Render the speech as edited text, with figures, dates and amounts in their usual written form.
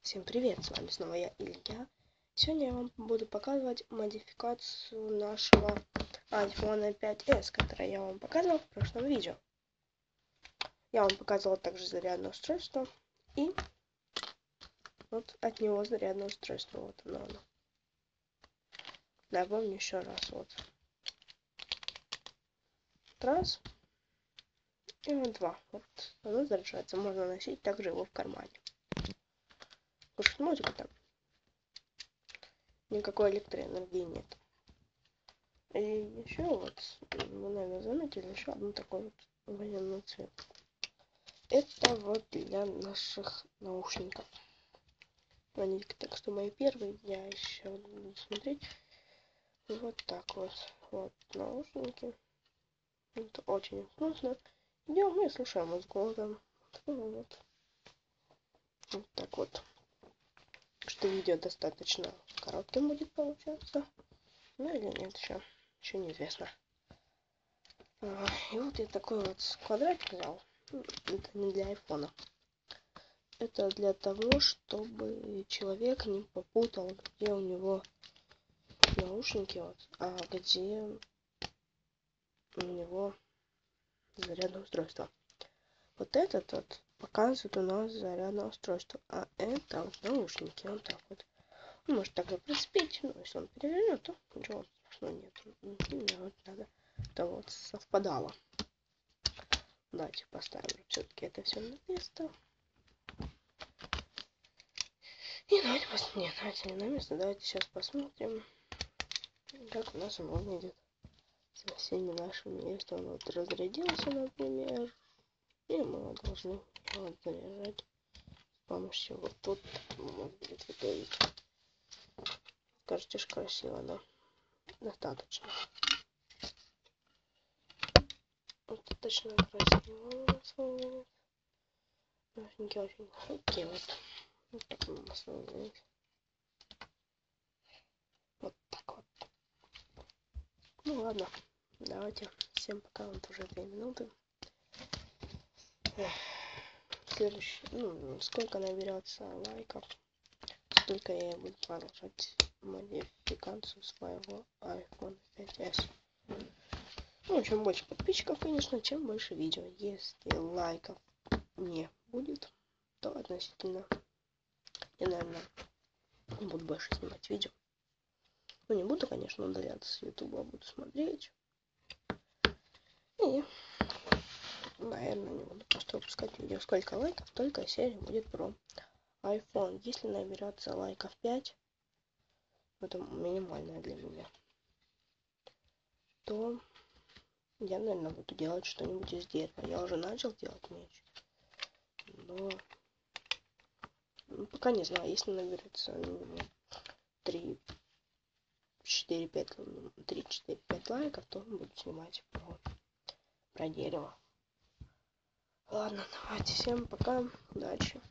Всем привет, с вами снова я, Илья. Сегодня я вам буду показывать модификацию нашего iPhone 5s, который я вам показывал в прошлом видео. Я вам показывал также зарядное устройство и вот от него зарядное устройство. Вот оно. Напомню еще раз. Вот. Раз. И вот два. Вот оно заряжается. Можно носить также его в кармане. Слушать музыку там. Никакой электроэнергии нет. И еще вот, вы, наверное, заметили еще одну такой вот военный цвет. Это вот для наших наушников. Они так что мои первые, я еще буду смотреть. Вот так вот. Вот наушники. Это очень вкусно. Идем и слушаем музыку. Там. Вот. Вот так вот. Что видео достаточно коротким будет получаться. Ну или нет, еще неизвестно. И вот я такой вот квадратик взял. Это не для айфона. Это для того, чтобы человек не попутал, где у него наушники, вот, а где у него зарядное устройство. Вот этот вот показывает у нас зарядное устройство, а это вот наушники. Вот так вот. Он может также приспеть, но если он перевернет, то ничего страшного нет. Мне вот надо, это вот совпадало. Давайте поставим все-таки это все на место. И давайте посмотрим. Нет, давайте не на место. Давайте сейчас посмотрим, как у нас он выглядит со всеми нашими. Если он вот разрядился, например, и мы должны его заряжать с помощью вот тут. Будет выглядеть. Кажется, красиво, да? Достаточно. Достаточно красиво у нас выглядит. Наушники очень такие вот. Вот так у нас выглядит. Вот так вот. Ну ладно, давайте. Всем пока, вот уже 2 минуты. Следующий, сколько наберется лайков, столько я буду продолжать модификацию своего iPhone 5s. Ну, чем больше подписчиков, конечно, чем больше видео. Если лайков не будет, то относительно я, наверное, буду больше снимать видео. Ну, не буду, конечно, удаляться с YouTube, а буду смотреть. И, наверное, не буду просто выпускать видео. Сколько лайков, только серия будет про iPhone. Если наберется лайков 5, это минимальное для меня, то я, наверное, буду делать что-нибудь из дерева. Я уже начал делать меч, но пока не знаю. Если наберется 3, 4, 5 лайков, то буду снимать про дерево. Ладно, давайте, всем пока, удачи.